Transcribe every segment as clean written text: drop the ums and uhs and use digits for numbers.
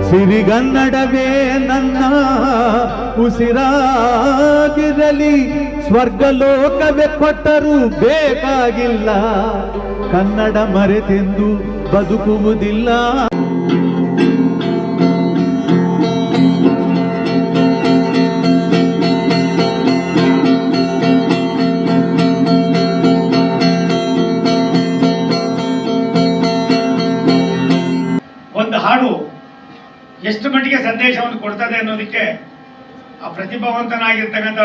ಸಿರಿಗನ್ನಡವೇ ನನ್ನ ಉಸಿರಾಗಿರಲಿ, ಸ್ವರ್ಗಲೋಕವೇ ಕೊಟ್ಟರೂ ಬೇಕಾಗಿಲ್ಲ, ಕನ್ನಡ ಮರೆತೆಂದು ಬದುಕುವುದಿಲ್ಲ. ಒಂದು ಹಾಡು ಎಷ್ಟು ಮಟ್ಟಿಗೆ ಸಂದೇಶವನ್ನು ಕೊಡ್ತದೆ ಅನ್ನೋದಕ್ಕೆ ಆ ಪ್ರತಿಭಾವಂತನಾಗಿರ್ತಕ್ಕಂಥ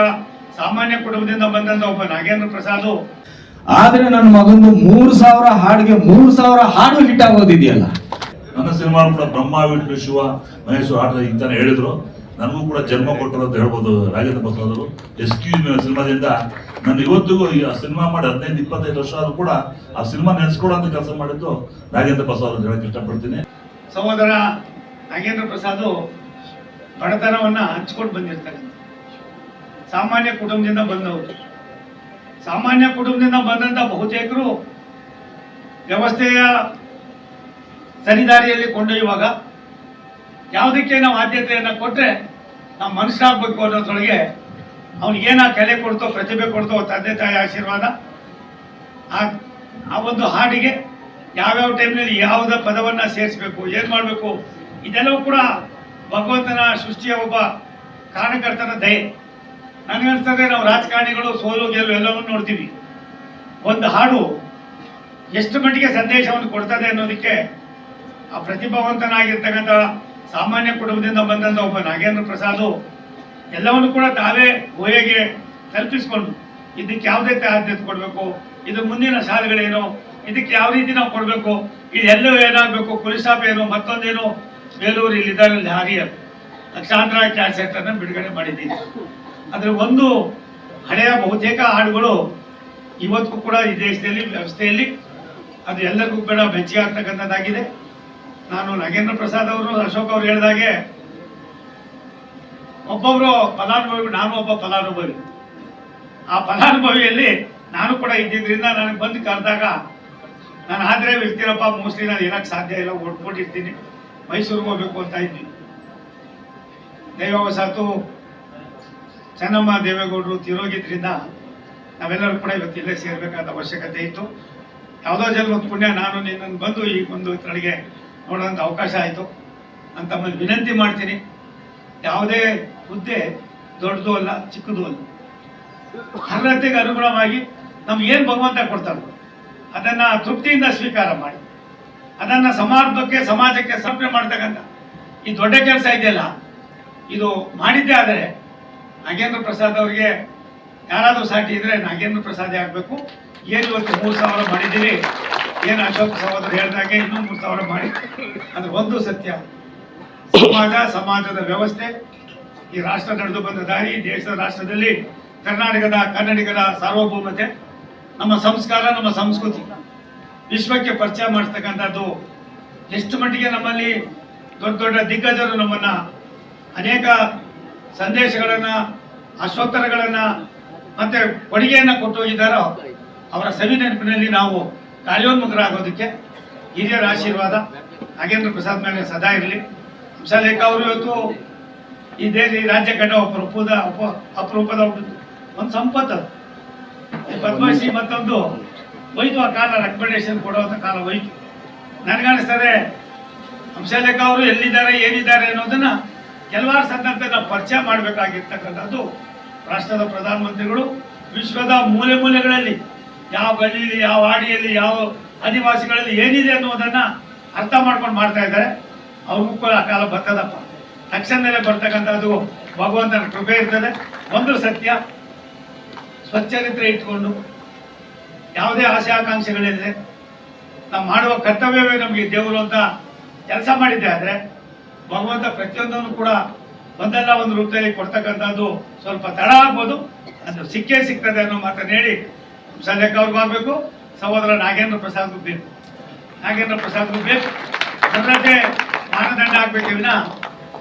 ಸಾಮಾನ್ಯ ಕುಟುಂಬದಿಂದ ಬಂದಂತ ಒಬ್ಬ ನಾಗೇಂದ್ರ ಪ್ರಸಾದ್. ಆದ್ರೆ ನನ್ನ ಮಗಂದು 3000 ಹಾಡಿಗೆ 3000 ಹಾಡು ಹಿಟ್ ಆಗೋದಿದೆಯಲ್ಲ. ನನ್ನ ಸಿನಿಮಾ ಕೂಡ ಬ್ರಹ್ಮ ವಿಷ್ಣು ಶಿವ ಮಹೇಶ್ವರ ಆಟ ಇಂತಾನೆ ಹೇಳಿದ್ರು. ನನಗೂ ಕೂಡ ಜನ್ಮ ಕೊಟ್ಟರು ಅಂತ ಹೇಳ್ಬೋದು ರಾಜೇಂದ್ರ ಪ್ರಸಾದ್ ಅವರು. ಸಿನಿಮಾದಿಂದ ನಾನು ಇವತ್ತಿಗೂ ಈ ಸಿನಿಮಾ ಮಾಡಿ 15-25 ವರ್ಷ ಆದ್ರೂ ಕೂಡ ಆ ಸಿನಿಮಾ ನೆನೆಸ್ಕೊಳ್ಳೋ ಕೆಲಸ ಮಾಡಿದ್ದು ರಾಜೇಂದ್ರ ಪ್ರಸಾದ್ ಅಂತ ಹೇಳಕ್ ಇಷ್ಟಪಡ್ತೀನಿ. ಸಹೋದರ ನಾಗೇಂದ್ರ ಪ್ರಸಾದ್ ಬಡತನವನ್ನ ಹಂಚ್ಕೊಂಡು ಬಂದಿರ್ತಾರೆ. ಸಾಮಾನ್ಯ ಕುಟುಂಬದಿಂದ ಬಂದವರು. ಸಾಮಾನ್ಯ ಕುಟುಂಬದಿಂದ ಬಂದಂತ ಬಹುತೇಕರು ವ್ಯವಸ್ಥೆಯ ಸರಿದಾರಿಯಲ್ಲಿ ಕೊಂಡೊಯ್ಯುವಾಗ ಯಾವುದಕ್ಕೆ ನಾವು ಆದ್ಯತೆಯನ್ನು ಕೊಟ್ಟರೆ ನಾವು ಮನುಷ್ಯರಾಗಬೇಕು ಅನ್ನೋದ್ರೊಳಗೆ ಅವ್ನಿಗೇನ ಕಲೆ ಕೊಡ್ತೋ, ಪ್ರತಿಭೆ ಕೊಡ್ತೋ, ತಂದೆ ತಾಯಿ ಆಶೀರ್ವಾದ, ಆ ಒಂದು ಹಾಡಿಗೆ ಯಾವ್ಯಾವ ಟೈಮ್ನಲ್ಲಿ ಯಾವುದ ಪದವನ್ನು ಸೇರಿಸಬೇಕು, ಏನು ಮಾಡಬೇಕು, ಇದೆಲ್ಲವೂ ಕೂಡ ಭಗವಂತನ ಸೃಷ್ಟಿಯ ಒಬ್ಬ ಕಾರಣಕರ್ತನ ದಯೆ. ನನಗನ್ಸ್ತದೆ ನಾವು ರಾಜಕಾರಣಿಗಳು ಸೋಲು ಗೆಲುವು ಎಲ್ಲವನ್ನೂ ನೋಡ್ತೀವಿ. ಒಂದು ಹಾಡು ಎಷ್ಟು ಮಟ್ಟಿಗೆ ಸಂದೇಶವನ್ನು ಕೊಡ್ತದೆ ಅನ್ನೋದಕ್ಕೆ ಆ ಪ್ರತಿಭಾವಂತನಾಗಿರ್ತಕ್ಕಂಥ ಸಾಮಾನ್ಯ ಕುಟುಂಬದಿಂದ ಬಂದಂಥ ಒಬ್ಬ ನಾಗೇಂದ್ರ ಪ್ರಸಾದ್ ಎಲ್ಲವನ್ನು ಕೂಡ ತಾವೇ ಗೋಯೆಗೆ ತಲುಪಿಸ್ಕೊಂಡು ಇದಕ್ಕೆ ಯಾವುದೇ ಆದ್ಯತೆ ಕೊಡಬೇಕು, ಇದು ಮುಂದಿನ ಶಾಲೆಗಳೇನು, ಇದಕ್ಕೆ ಯಾವ ರೀತಿ ನಾವು ಕೊಡಬೇಕು, ಇದೆಲ್ಲವೂ ಏನಾಗಬೇಕು, ಕುಲಿಸಾಪ್ ಏನು, ಮತ್ತೊಂದೇನು, ಬೇಲೂರು ಇಲ್ಲಿದ್ದಾರೆ ಹಾರಿಯರ್ ಲಕ್ಷಾಂತರ ಕ್ಯಾಸೆಟ್ ಅನ್ನು ಬಿಡುಗಡೆ ಮಾಡಿದ್ದೀನಿ. ಅದರ ಒಂದು ಹಳೆಯ ಬಹುತೇಕ ಹಾಡುಗಳು ಇವತ್ತಿಗೂ ಕೂಡ ಈ ದೇಶದಲ್ಲಿ ವ್ಯವಸ್ಥೆಯಲ್ಲಿ ಅದು ಎಲ್ಲರಿಗೂ ಕೂಡ ಮೆಚ್ಚುಗೆ ಆಗ್ತಕ್ಕಂಥದ್ದಾಗಿದೆ. ನಾನು ನಾಗೇಂದ್ರ ಪ್ರಸಾದ್ ಅವರು, ಅಶೋಕ್ ಅವರು ಹೇಳಿದಾಗೆ ಒಬ್ಬೊಬ್ಬರು ಫಲಾನುಭವಿ, ನಾನು ಒಬ್ಬ ಫಲಾನುಭವಿ. ಆ ಫಲಾನುಭವಿಯಲ್ಲಿ ನಾನು ಕೂಡ ಇದ್ದಿದ್ದರಿಂದ ನನಗೆ ಬಂದು ಕರೆದಾಗ ನಾನು ಆದರೆ ಇರ್ತೀನಪ್ಪ, ಮೋಸ್ಟ್ಲಿ ನಾನು ಇರೋಕ್ಕೆ ಸಾಧ್ಯ ಇಲ್ಲ, ಓಡ್ಕೊಂಡಿರ್ತೀನಿ, ಮೈಸೂರಿಗೆ ಹೋಗ್ಬೇಕು ಅಂತ ಇದ್ವಿ. ದೈವವಶಾತು ಚೆನ್ನಮ್ಮ ದೇವೇಗೌಡರು ತೀರೋಗಿದ್ರಿಂದ ನಾವೆಲ್ಲರೂ ಕೂಡ ಇವತ್ತು ಇಲ್ಲೇ ಸೇರಬೇಕಾದ ಅವಶ್ಯಕತೆ ಇತ್ತು. ಯಾವುದೋ ಜನ್ಮದ ಪುಣ್ಯ ನಾನು ನಿನ್ನನ್ನು ಬಂದು ಈ ಒಂದು ಕಡೆಗೆ ನೋಡೋಂಥ ಅವಕಾಶ ಆಯಿತು. ನಾನು ತಮ್ಮಲ್ಲಿ ವಿನಂತಿ ಮಾಡ್ತೀನಿ, ಯಾವುದೇ ಹುದ್ದೆ ದೊಡ್ಡದು ಅಲ್ಲ, ಚಿಕ್ಕದು ಅಲ್ಲ. ಅರ್ಹತೆಗೆ ಅನುಗುಣವಾಗಿ ನಮ್ಗೆ ಏನು ಭಗವಂತ ಕೊಡ್ತಾರೆ ಅದನ್ನು ತೃಪ್ತಿಯಿಂದ ಸ್ವೀಕಾರ ಮಾಡಿ, ಅದನ್ನು ಸಮಾಜಕ್ಕೆ ಸಮರ್ಪಣೆ ಮಾಡ್ತಕ್ಕಂಥ ಈ ದೊಡ್ಡ ಕೆಲಸ ಇದೆಯಲ್ಲ, ಇದು ಮಾಡಿದ್ದೇ ಆದರೆ ನಾಗೇಂದ್ರ ಪ್ರಸಾದ್ ಅವರಿಗೆ ಯಾರಾದರೂ ಸಾಟಿ ಇದ್ರೆ ನಾಗೇಂದ್ರ ಪ್ರಸಾದೇ ಆಗಬೇಕು. ಏನು ಇವತ್ತು 3000 ಮಾಡಿದ್ದೀವಿ, ಏನು ಅಶೋಕ್ ಸಹೋದರ ಹೇಳಿದಾಗೆ ಇನ್ನೂ 3000 ಮಾಡಿ, ಅದು ಒಂದು ಸತ್ಯ. ಸಮಾಜದ ವ್ಯವಸ್ಥೆ, ಈ ರಾಷ್ಟ್ರ ನಡೆದು ಬಂದ ದಾರಿ, ದೇಶದ ರಾಷ್ಟ್ರದಲ್ಲಿ ಕನ್ನಡಿಗರ ಸಾರ್ವಭೌಮತೆ, ನಮ್ಮ ಸಂಸ್ಕಾರ, ನಮ್ಮ ಸಂಸ್ಕೃತಿ ವಿಶ್ವಕ್ಕೆ ಪರಿಚಯ ಮಾಡಿಸ್ತಕ್ಕಂಥದ್ದು ಎಷ್ಟು ಮಟ್ಟಿಗೆ ನಮ್ಮಲ್ಲಿ ದೊಡ್ಡ ದೊಡ್ಡ ದಿಗ್ಗಜರು ನಮ್ಮನ್ನು ಅನೇಕ ಸಂದೇಶಗಳನ್ನು, ಅಶ್ವತ್ತರಗಳನ್ನು ಮತ್ತು ಕೊಡುಗೆಯನ್ನು ಕೊಟ್ಟು ಹೋಗಿದ್ದಾರೋ ಅವರ ಸವಿ ನೆನಪಿನಲ್ಲಿ ನಾವು ಕಾರ್ಯೋನ್ಮುಖರಾಗೋದಕ್ಕೆ ಹಿರಿಯರ ಆಶೀರ್ವಾದ ನಾಗೇಂದ್ರ ಪ್ರಸಾದ್ ಮೇಲೆ ಸದಾ ಇರಲಿ. ಹಂಸಲೇಖ ಅವರು ಇವತ್ತು ಈ ರಾಜ್ಯ ಕಂಡ ಅಪರೂಪದ ಒಂದು ಸಂಪತ್ತು. ಪದ್ಮಶ್ರೀ ಮತ್ತೊಂದು ಹೋಯ್ತು, ಆ ಕಾಲ ರೆಕಮೆಂಡೇಶನ್ ಕೊಡುವಂಥ ಕಾಲ ಹೋಯ್ತು. ನನಗನ್ನಿಸ್ತದೆ ಹಂಸಲೇಖ ಅವರು ಎಲ್ಲಿದ್ದಾರೆ, ಏನಿದ್ದಾರೆ ಅನ್ನೋದನ್ನ ಕೆಲವಾರು ಸಂದರ್ಭದಲ್ಲಿ ಪರಿಚಯ ಮಾಡಬೇಕಾಗಿರ್ತಕ್ಕಂಥದ್ದು ರಾಷ್ಟ್ರದ ಪ್ರಧಾನಮಂತ್ರಿಗಳು. ವಿಶ್ವದ ಮೂಲೆ ಮೂಲೆಗಳಲ್ಲಿ ಯಾವ ಗಲ್ಲಿಯಲ್ಲಿ, ಯಾವ ಹಾಡಿಯಲ್ಲಿ, ಯಾವ ಆದಿವಾಸಿಗಳಲ್ಲಿ ಏನಿದೆ ಅನ್ನೋದನ್ನ ಅರ್ಥ ಮಾಡ್ಕೊಂಡು ಮಾಡ್ತಾ ಇದ್ದಾರೆ. ಅವ್ರಿಗೂ ಕೂಡ ಆ ಕಾಲ ಬರ್ತದಪ್ಪ, ತಕ್ಷಣದಲ್ಲೇ ಬರ್ತಕ್ಕಂಥದ್ದು ಭಗವಂತನ ಕೃಪೆ ಇರ್ತದೆ. ಒಂದು ಸತ್ಯ, ಸ್ವಚ್ಛರಿತ್ರೆ ಇಟ್ಕೊಂಡು ಯಾವುದೇ ಆಸೆ ಆಕಾಂಕ್ಷೆಗಳಿದೆ, ನಾವು ಮಾಡುವ ಕರ್ತವ್ಯವೇ ನಮಗೆ ದೇವರು ಅಂತ ಕೆಲಸ ಮಾಡಿದ್ದೆ ಆದರೆ ಭಗವಂತ ಪ್ರತಿಯೊಂದನ್ನು ಕೂಡ ಒಂದಲ್ಲ ಒಂದು ರೂಪದಲ್ಲಿ ಕೊಡ್ತಕ್ಕಂಥದ್ದು ಸ್ವಲ್ಪ ತಡ ಆಗ್ಬೋದು, ಅದು ಸಿಗ್ತದೆ ಅನ್ನೋ ಮಾತನ್ನು ಹೇಳಿ ಹಂಸಲೇಖ ಅವ್ರಿಗೂ ಆಗಬೇಕು, ಸಹೋದರ ನಾಗೇಂದ್ರ ಪ್ರಸಾದ್ಗೂ ಬೇಕು. ಅರ್ಹತೆ ಮಾನದಂಡ ಆಗ್ಬೇಕೆ ವಿನ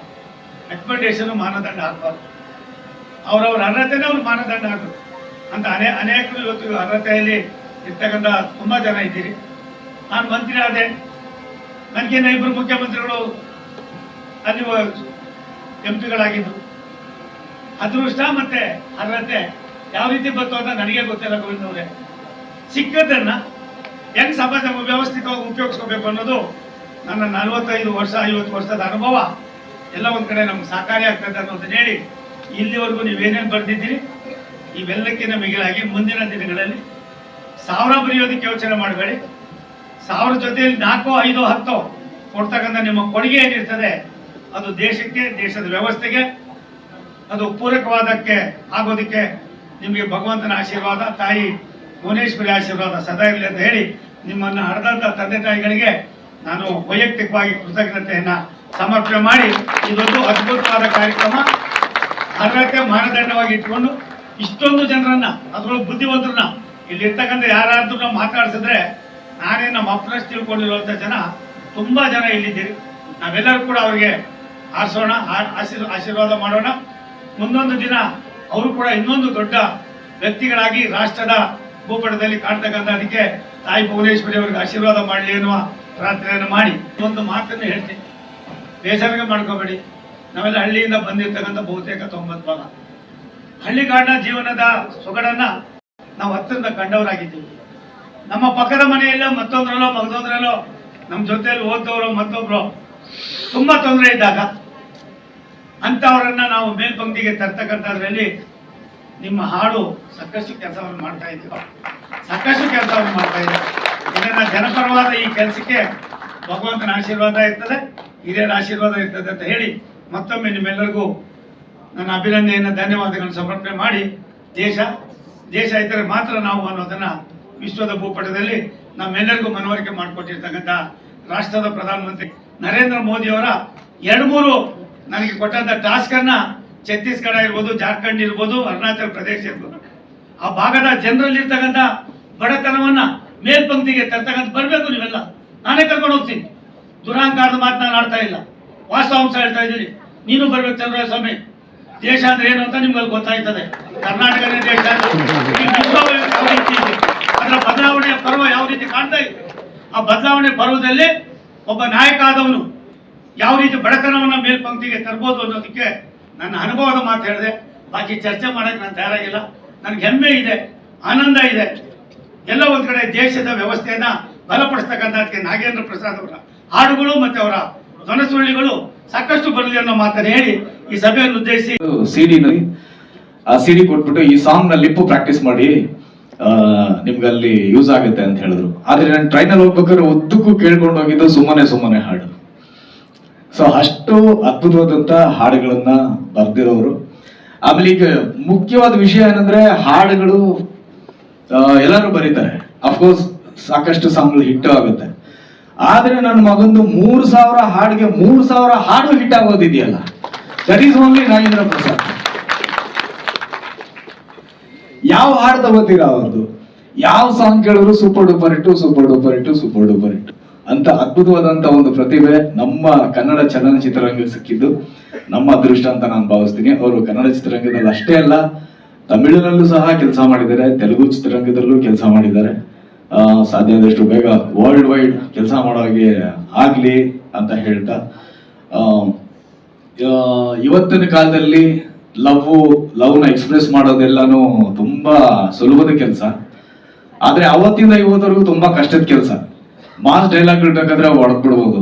ರೆಕಮೆಂಡೇಶನ್ ಮಾನದಂಡ ಆಗಬಾರ್ದು. ಅವ್ರವ್ರ ಅರ್ಹತೆನೇ ಅವ್ರು ಮಾನದಂಡ ಆಗಬೇಕು ಅಂತ ಅನೇಕರು ಇವತ್ತು ಅರ್ಹತೆಯಲ್ಲಿ ಇರ್ತಕ್ಕಂಥ ತುಂಬ ಜನ ಇದ್ದೀರಿ. ನಾನು ಮಂತ್ರಿ ಆದೆ, ನನಗೇನ ಇಬ್ಬರು ಮುಖ್ಯಮಂತ್ರಿಗಳು ಅಲ್ಲಿ ಎಂಪಿಗಳಾಗಿದ್ದು ಅದೃಷ್ಟ ಮತ್ತೆ ಅರ್ಹತೆ ಯಾವ ರೀತಿ ಬಂತು ಅಂತ ನನಗೆ ಗೊತ್ತಿಲ್ಲ ಗೋವಿಂದ ಅವರೇ. ಸಿಕ್ಕದನ್ನ ಹೆಂಗ್ ಸಮಾಜ ವ್ಯವಸ್ಥಿತವಾಗಿ ಉಪಯೋಗಿಸ್ಕೋಬೇಕು ಅನ್ನೋದು ನನ್ನ 45 ವರ್ಷ 50 ವರ್ಷದ ಅನುಭವ ಎಲ್ಲ ಒಂದ್ ಕಡೆ ನಮ್ಗೆ ಸಹಕಾರಿ ಆಗ್ತದೆ ಅನ್ನೋದನ್ನ ಹೇಳಿ ಇಲ್ಲಿವರೆಗೂ ನೀವೇನೇನು ಬರ್ದಿದ್ದೀರಿ ಇವೆಲ್ಲಕ್ಕಿಂತ ಮಿಗಿಲಾಗಿ ಮುಂದಿನ ದಿನಗಳಲ್ಲಿ 1000 ಬರೆಯೋದಕ್ಕೆ ಯೋಚನೆ ಮಾಡಬೇಡಿ. 1000 ಜೊತೆಯಲ್ಲಿ 4, 5, 10 ಕೊಡ್ತಕ್ಕಂಥ ನಿಮ್ಮ ಕೊಡುಗೆ ಏನಿರ್ತದೆ ಅದು ದೇಶಕ್ಕೆ, ದೇಶದ ವ್ಯವಸ್ಥೆಗೆ ಅದು ಪೂರಕವಾದಕ್ಕೆ ಆಗೋದಕ್ಕೆ ನಿಮಗೆ ಭಗವಂತನ ಆಶೀರ್ವಾದ, ತಾಯಿ ಭುವನೇಶ್ವರಿ ಆಶೀರ್ವಾದ ಸದಾ ಇರಲಿ ಅಂತ ಹೇಳಿ ನಿಮ್ಮನ್ನು ಹಡೆದಂಥ ತಂದೆ ತಾಯಿಗಳಿಗೆ ನಾನು ವೈಯಕ್ತಿಕವಾಗಿ ಕೃತಜ್ಞತೆಯನ್ನ ಸಮರ್ಪಣೆ ಮಾಡಿ ಇದೊಂದು ಅದ್ಭುತವಾದ ಕಾರ್ಯಕ್ರಮ ಅರ್ಹತೆ ಮಾನದಂಡವಾಗಿ ಇಟ್ಕೊಂಡು ಇಷ್ಟೊಂದು ಜನರನ್ನ ಅದರೊಳಗೆ ಬುದ್ಧಿವಂತರನ್ನ ಇಲ್ಲಿರ್ತಕ್ಕಂಥ ಯಾರಾದ್ರೂ ಮಾತಾಡ್ಸಿದ್ರೆ ನಾನೇ ನಮ್ಮ ಅಪ್ರಸ್ ತಿಳ್ಕೊಂಡಿರುವಂಥ ಜನ ತುಂಬಾ ಜನ ಇಲ್ಲಿದ್ದೀರಿ. ನಾವೆಲ್ಲರೂ ಕೂಡ ಅವರಿಗೆ ಆರಿಸೋಣ, ಆಶೀರ್ವಾದ ಮಾಡೋಣ. ಮುಂದೊಂದು ದಿನ ಅವರು ಕೂಡ ಇನ್ನೊಂದು ದೊಡ್ಡ ವ್ಯಕ್ತಿಗಳಾಗಿ ರಾಷ್ಟ್ರದ ಭೂಪಟದಲ್ಲಿ ಕಾಣ್ತಕ್ಕಂಥ ಅದಕ್ಕೆ ತಾಯಿ ಭುವನೇಶ್ವರಿ ಅವರಿಗೆ ಆಶೀರ್ವಾದ ಮಾಡಲಿ ಎನ್ನುವ ಪ್ರಾರ್ಥನೆಯನ್ನು ಮಾಡಿ ಒಂದು ಮಾತನ್ನು ಹೇಳ್ತೀನಿ, ಬೇಸರ ಮಾಡ್ಕೋಬೇಡಿ. ನಾವೆಲ್ಲ ಹಳ್ಳಿಯಿಂದ ಬಂದಿರ್ತಕ್ಕಂಥ ಬಹುತೇಕ 90 ಭಾಗ ಹಳ್ಳಿಗಾಡಿನ ಜೀವನದ ಸೊಗಡನ್ನ ನಾವು ಹತ್ತಿರದ ಕಂಡವರಾಗಿದ್ದೀವಿ. ನಮ್ಮ ಪಕ್ಕದ ಮನೆಯಲ್ಲೋ ಮತ್ತೊಂದ್ರಲ್ಲೋ ಮಗದೊಂದ್ರಲ್ಲೋ ನಮ್ಮ ಜೊತೆಯಲ್ಲಿ ಓದ್ದವರು ಮತ್ತೊಬ್ರು ತುಂಬಾ ತೊಂದರೆ ಇದ್ದಾಗ ಅಂತವರನ್ನ ನಾವು ಮೇಲ್ಪಂಕ್ತಿಗೆ ತರ್ತಕ್ಕಂಥದ್ರಲ್ಲಿ ನಿಮ್ಮ ಹಾಡು ಸಾಕಷ್ಟು ಕೆಲಸವನ್ನು ಮಾಡ್ತಾ ಇದ್ದೀವಿ, ಸಾಕಷ್ಟು ಕೆಲಸವನ್ನು ಮಾಡ್ತಾ ಇದ್ದೀವಿ. ಇದನ್ನ ಜನಪರವಾದ ಈ ಕೆಲಸಕ್ಕೆ ಭಗವಂತನ ಆಶೀರ್ವಾದ ಇರ್ತದೆ, ಹಿರಿಯರ ಆಶೀರ್ವಾದ ಇರ್ತದೆ ಅಂತ ಹೇಳಿ ಮತ್ತೊಮ್ಮೆ ನಿಮ್ಮೆಲ್ಲರಿಗೂ ನನ್ನ ಅಭಿನಂದನೆಯನ್ನು ಧನ್ಯವಾದಗಳನ್ನು ಸಮರ್ಪಣೆ ಮಾಡಿ ದೇಶ ಇದ್ದರೆ ಮಾತ್ರ ನಾವು ಅನ್ನೋದನ್ನ ವಿಶ್ವದ ಭೂಪಟದಲ್ಲಿ ನಮ್ಮೆಲ್ಲರಿಗೂ ಮನವರಿಕೆ ಮಾಡಿಕೊಟ್ಟಿರ್ತಕ್ಕಂಥ ರಾಷ್ಟ್ರದ ಪ್ರಧಾನಮಂತ್ರಿ ನರೇಂದ್ರ ಮೋದಿ ಅವರ 2-3 ನನಗೆ ಕೊಟ್ಟಂತ ಟಾಸ್ಕ್ ಅನ್ನ ಛತ್ತೀಸ್ಗಢ ಇರ್ಬೋದು, ಜಾರ್ಖಂಡ್ ಇರ್ಬೋದು, ಅರುಣಾಚಲ ಪ್ರದೇಶ ಇರ್ಬೋದು, ಆ ಭಾಗದ ಜನರಲ್ಲಿ ಇರ್ತಕ್ಕಂಥ ಬಡತನವನ್ನ ಮೇಲ್ಪಂಕ್ತಿಗೆ ತರ್ತಕ್ಕಂಥ ಬರ್ಬೇಕು. ನೀವೆಲ್ಲ ನಾನೇ ಕರ್ಕೊಂಡು ಹೋಗ್ತೀನಿ, ದುರಾಂಕಾರದ ಮಾತು ನಾನು ಆಡ್ತಾ ಇಲ್ಲ, ವಾಸ್ತವಾಂಶ ಹೇಳ್ತಾ ಇದ್ದೀನಿ. ನೀನು ಬರ್ಬೇಕು ಚಂದ್ರರಾಯ ಸ್ವಾಮಿ. ದೇಶ ಅಂದ್ರೆ ಏನು ಅಂತ ನಿಮ್ಗೆ ಗೊತ್ತಾಯ್ತದೆ. ಕರ್ನಾಟಕನೇ ದೇಶ, ಅದರ ಬದಲಾವಣೆಯ ಪರ್ವ ಯಾವ ರೀತಿ ಕಾಣ್ತಾ ಇದೆ, ಆ ಬದಲಾವಣೆ ಪರ್ವದಲ್ಲಿ ಒಬ್ಬ ನಾಯಕ ಆದವನು ಯಾವ ರೀತಿ ಬಡತನವನ್ನ ಮೇಲ್ಪಂಕ್ತಿಗೆ ತರ್ಬೋದು ಅನ್ನೋದಕ್ಕೆ ನನ್ನ ಅನುಭವದ ಮಾತು ಹೇಳಿದೆ. ಬಾಕಿ ಚರ್ಚೆ ಮಾಡಕ್ಕೆ ನಾನು ತಯಾರಾಗಿಲ್ಲ. ನನಗೆ ಹೆಮ್ಮೆ ಇದೆ, ಆನಂದ ಇದೆ. ಎಲ್ಲ ಒಂದ್ ಕಡೆ ದೇಶದ ವ್ಯವಸ್ಥೆಯನ್ನ ಬಲಪಡಿಸ್ತಕ್ಕಂಥದಕ್ಕೆ ನಾಗೇಂದ್ರ ಪ್ರಸಾದ್ ಅವರ ಹಾಡುಗಳು ಮತ್ತೆ ಅವರ ಧ್ವನಸುರುಳಿಗಳು ಸಾಕಷ್ಟು ಬರಲಿ ಅನ್ನೋ ಮಾತನ್ನು ಹೇಳಿ ಈ ಸಭೆಯನ್ನು ಉದ್ದೇಶಿಸಿ ಸಿಡಿನಲ್ಲಿ ಆ ಸಿಡಿ ಕೊಟ್ಬಿಟ್ಟು ಈ ಸಾಂಗ್ ನ ಲಿಪ್ ಪ್ರಾಕ್ಟೀಸ್ ಮಾಡಿ ನಿಮ್ಗೆ ಅಲ್ಲಿ ಯೂಸ್ ಆಗುತ್ತೆ ಅಂತ ಹೇಳಿದ್ರು. ಆದ್ರೆ ನಾನು ಟ್ರೈನಲ್ಲಿ ಹೋಗ್ಬೇಕಾದ್ರೆ ಉದ್ದಕ್ಕೂ ಕೇಳ್ಕೊಂಡು ಹೋಗಿದ್ದು ಸುಮ್ಮನೆ ಹಾಡು. ಸೊ ಅಷ್ಟು ಅದ್ಭುತವಾದಂತ ಹಾಡುಗಳನ್ನ ಬರ್ದಿರೋರು. ಆಮೇಲೆ ಈಗ ಮುಖ್ಯವಾದ ವಿಷಯ ಏನಂದ್ರೆ ಹಾಡುಗಳು ಎಲ್ಲರೂ ಬರೀತಾರೆ, ಅಫ್ಕೋರ್ಸ್ ಸಾಕಷ್ಟು ಸಾಂಗ್ಗಳು ಹಿಟ್ ಆಗುತ್ತೆ. ಆದ್ರೆ ನನ್ನ ಮಗಂದು 3000 ಹಾಡಿಗೆ 3000 ಹಾಡು ಹಿಟ್ ಆಗೋದಿದೆಯಲ್ಲ, that is only Nagendra Prasad. ಯಾವ ಹಾಡು ತಗೋತೀರಾ ಅವ್ರದ್ದು, ಯಾವ ಸಾಂಗ್ ಕೇಳಿದ್ರು ಸೂಪರ್ ಡೂಪರ್ ಹಿಟ್ ಅಂತ ಅದ್ಭುತವಾದಂತ ಒಂದು ಪ್ರತಿಭೆ ನಮ್ಮ ಕನ್ನಡ ಚಲನಚಿತ್ರರಂಗಕ್ಕೆ ಸಿಕ್ಕಿದ್ದು ನಮ್ಮ ಅದೃಷ್ಟ ಅಂತ ನಾನು ಭಾವಿಸ್ತೀನಿ. ಅವರು ಕನ್ನಡ ಚಿತ್ರರಂಗದಲ್ಲಿ ಅಷ್ಟೇ ಅಲ್ಲ, ತಮಿಳಿನಲ್ಲೂ ಸಹ ಕೆಲಸ ಮಾಡಿದ್ದಾರೆ, ತೆಲುಗು ಚಿತ್ರರಂಗದಲ್ಲೂ ಕೆಲಸ ಮಾಡಿದ್ದಾರೆ. ಸಾಧ್ಯ ಆದಷ್ಟು ಬೇಗ ವರ್ಲ್ಡ್ ವೈಡ್ ಕೆಲಸ ಮಾಡೋ ಹಾಗೆ ಆಗ್ಲಿ ಅಂತ ಹೇಳ್ತಾ, ಇವತ್ತಿನ ಕಾಲದಲ್ಲಿ ಲವ್ನ ಎಕ್ಸ್ಪ್ರೆಸ್ ಮಾಡೋದೆಲ್ಲಾನು ತುಂಬಾ ಸುಲಭದ ಕೆಲಸ. ಆದ್ರೆ ಅವತ್ತಿಂದ ಇವತ್ತವರೆಗೂ ತುಂಬಾ ಕಷ್ಟದ ಕೆಲಸ. ಮಾಸ್ ಡೈಲಾಗ್ ಬೇಕಾದ್ರೆ ಹೊಡೆದ್ ಬಿಡ್ಬೋದು,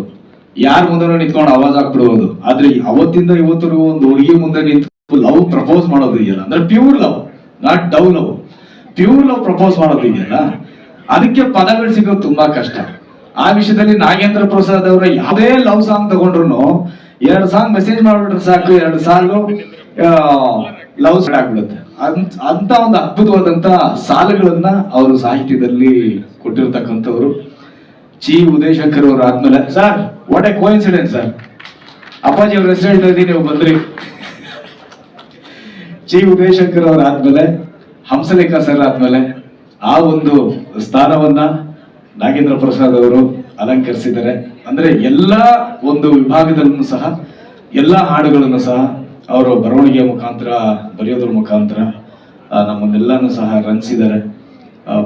ಯಾರ ಮುಂದೆ ನಿಂತ್ಕೊಂಡು ಆವಾಜ್ ಹಾಕ್ಬಿಡ್ಬೋದು. ಆದ್ರೆ ಅವತ್ತಿಂದ ಇವತ್ತವರೆಗೂ ಒಂದು ಹುಡುಗಿ ಮುಂದೆ ನಿಂತು ಲವ್ ಪ್ರಪೋಸ್ ಮಾಡೋದು ಇದೆಯಲ್ಲ, ಅಂದ್ರೆ pure love, not Dove love, pure love propose ಮಾಡೋದು ಇದೆಯಲ್ಲ, ಅದಕ್ಕೆ ಪದಗಳು ಸಿಗೋದು ತುಂಬಾ ಕಷ್ಟ. ಆ ವಿಷಯದಲ್ಲಿ ನಾಗೇಂದ್ರ ಪ್ರಸಾದ್ ಅವರ ಯಾವುದೇ ಲವ್ ಸಾಂಗ್ ತಗೊಂಡ್ರು 2 ಸಾಂಗ್ ಮೆಸೇಜ್ ಮಾಡ್ಬಿಟ್ರೆ ಸಾಕು, 2 ಸಾಲು ಲವ್ ಸ್ಟಾರ್ಟ್ ಆಗ್ಬಿಡುತ್ತೆ. ಅಂತ ಒಂದು ಅದ್ಭುತವಾದಂತ ಸಾಲುಗಳನ್ನ ಅವರು ಸಾಹಿತ್ಯದಲ್ಲಿ ಕೊಟ್ಟಿರ್ತಕ್ಕಂಥವ್ರು. ಚಿ ಉದಯಶಂಕರ್ ಅವರು ಆದ್ಮೇಲೆ, sir what A coincidence sir, ಅಪ್ಪಾಜಿ ಅವ್ರ ಹೆಸರು ಹೇಳ್ತಾ ಇದ್ದೀನಿ, ನೀವು ಬಂದ್ರಿ. ಚಿ ಉದಯಶಂಕರ್ ಅವ್ರ ಆದ್ಮೇಲೆ ಹಂಸಲೇಖ ಸರ್ ಆದ್ಮೇಲೆ ಆ ಒಂದು ಸ್ಥಾನವನ್ನ ನಾಗೇಂದ್ರ ಪ್ರಸಾದ್ ಅವರು ಅಲಂಕರಿಸಿದ್ದಾರೆ. ಅಂದ್ರೆ ಎಲ್ಲಾ ಒಂದು ವಿಭಾಗದಲ್ಲೂ ಸಹ ಎಲ್ಲಾ ಹಾಡುಗಳನ್ನು ಸಹ ಅವರು ಬರವಣಿಗೆಯ ಮುಖಾಂತರ, ಬರೆಯೋದ್ರ ಮುಖಾಂತರ ನಮ್ಮನ್ನೆಲ್ಲಾನು ಸಹ ರಂಜಿಸಿದ್ದಾರೆ.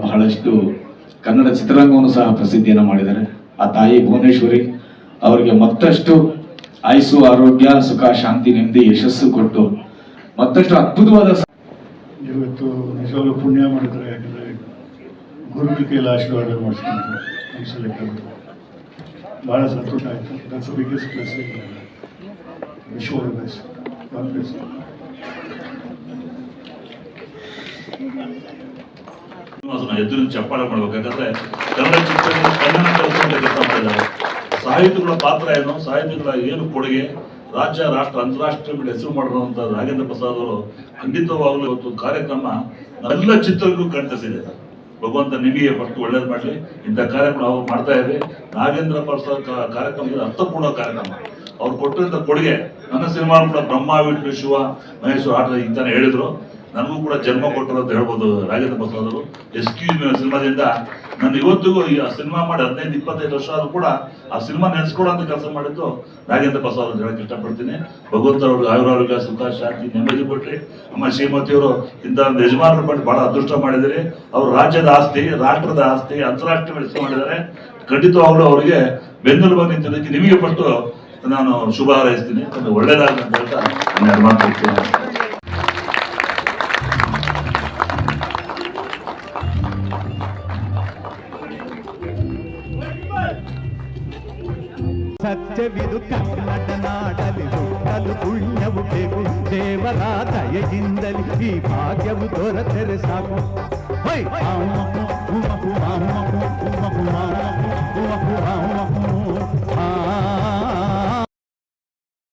ಬಹಳಷ್ಟು ಕನ್ನಡ ಚಿತ್ರರಂಗವನ್ನು ಸಹ ಪ್ರಸಿದ್ಧಿಯನ್ನು ಮಾಡಿದ್ದಾರೆ. ಆ ತಾಯಿ ಭುವನೇಶ್ವರಿ ಅವರಿಗೆ ಮತ್ತಷ್ಟು ಆಯುಸ್ಸು, ಆರೋಗ್ಯ, ಸುಖ, ಶಾಂತಿ, ನೆಮ್ಮದಿ, ಯಶಸ್ಸು ಕೊಟ್ಟು ಮತ್ತಷ್ಟು ಅದ್ಭುತವಾದ ಇವತ್ತು ನಿಜವಾಗ್ಲೂ ಪುಣ್ಯ ಮಾಡಿದ್ದಾರೆ. ಯಾಕಂದರೆ ಗುರುಗಳ ಕೈಯಲ್ಲಿ ಆಶೀರ್ವಾದ ಮಾಡಿಸ್ಕೊಂಡ್ರು ಹಂಸಲೇಖರು. ಭಾಳ ಸಂತೋಷ ಆಯಿತು. That's biggest blessing. Wish all the best. God bless. ಎದುರು ಚಪ್ಪಾಳೆ ಮಾಡ್ಬೇಕು. ಯಾಕಂದ್ರೆ ಕನ್ನಡ ಚಿತ್ರದಲ್ಲಿ ಕನ್ನಡ ಕಲಿಸುವಂತ ಕೆಲಸ ಮಾಡಿದ್ದಾರೆ. ಸಾಹಿತಿಗಳ ಪಾತ್ರ ಏನು, ಸಾಹಿತಿಗಳ ಏನು ಕೊಡುಗೆ, ರಾಜ್ಯ, ರಾಷ್ಟ್ರ, ಅಂತಾರಾಷ್ಟ್ರೀಯ ಮಟ್ಟ ಹೆಸರು ಮಾಡಿರುವಂತ ರಾಘವೇಂದ್ರ ಪ್ರಸಾದ್ ಅವರು ಖಂಡಿತವಾಗ್ಲೂ ಇವತ್ತು ಕಾರ್ಯಕ್ರಮ ಎಲ್ಲ ಚಿತ್ರಕ್ಕೂ ಕಣ್ತರಿಸಿದೆ. ಭಗವಂತ ನಿಮಗೆ ಫಸ್ಟ್ ಒಳ್ಳೇದು ಮಾಡಲಿ. ಇಂಥ ಕಾರ್ಯಕ್ರಮ ಅವ್ರು ಮಾಡ್ತಾ ಇದ್ರಿ. ನಾಗೇಂದ್ರ ಪ್ರಸಾದ್ ಕಾರ್ಯಕ್ರಮ ಇದು ಅರ್ಥಪೂರ್ಣ ಕಾರ್ಯಕ್ರಮ. ಅವ್ರು ಕೊಟ್ಟಿರುವಂತ ಕೊಡುಗೆ, ನನ್ನ ಸಿನಿಮಾ ಕೂಡ ಬ್ರಹ್ಮ, ವಿಷ್ಣು, ಶಿವ, ಮಹೇಶ್ವರ ಆಟ ಇಂತಾನೆ ಹೇಳಿದ್ರು. ನನಗೂ ಕೂಡ ಜನ್ಮ ಕೊಟ್ಟರು ಅಂತ ಹೇಳ್ಬೋದು ರಾಘವೇಂದ್ರ ಪ್ರಸಾದ್ ಅವರು. ಎಸ್ಕ್ಯೂಸ್ ಮೀ ಸಿನಿಮಾದಿಂದ ನಾನು ಇವತ್ತಿಗೂ ಆ ಸಿನಿಮಾ ಮಾಡಿ 15-25 ವರ್ಷ ಆದ್ರೂ ಕೂಡ ಆ ಸಿನಿಮಾ ನೆನೆಸ್ಕೊಡೋಂಥ ಕೆಲಸ ಮಾಡಿದ್ದು ರಾಘವೇಂದ್ರ ಪ್ರಸಾದ್ ಅಂತ ಹೇಳಕ್ ಇಷ್ಟಪಡ್ತೀನಿ. ಭಗವಂತ ಅವ್ರಿಗೆ ಆಯುರಾರೋಗ್ಯ, ಸುಖ, ಶಾಂತಿ, ನೆಮ್ಮದಿ ಕೊಟ್ರಿ. ಅಮ್ಮ ಶ್ರೀಮತಿಯವರು ಇಂಥ ಒಂದು ಯಜಮಾನರು ಪಟ್ಟು ಬಹಳ ಅದೃಷ್ಟ ಮಾಡಿದಿರಿ. ಅವರು ರಾಜ್ಯದ ಆಸ್ತಿ, ರಾಷ್ಟ್ರದ ಆಸ್ತಿ, ಅಂತಾರಾಷ್ಟ್ರೀಯ ಹೆಸರು ಮಾಡಿದ್ದಾರೆ. ಖಂಡಿತವಾಗ್ಲೂ ಅವರಿಗೆ ಬೆನ್ನೆಲುಬಾಗಿ ನಿಂತಿದ್ದಕ್ಕೆ ನಿಮಗೆ ಪಟ್ಟು ನಾನು ಶುಭ ಹಾರೈಸ್ತೀನಿ. ಒಳ್ಳೇದಾಗಲಿ ಅಂತ ಹೇಳ್ತಾ ನಾನು ಮಾತಾಡ್ತೀನಿ. ಸತ್ಯವಿದು ಕನ್ನಡ ನಾಡಲಿ ಹುಟ್ಟಲು ಪುಣ್ಯವು ಬೇಕು. ದೇವರ ದಯೆಯಿಂದಲಿ ಈ ಭಾಗ್ಯವು ದೊರೆತರೆ ಸಾಕು.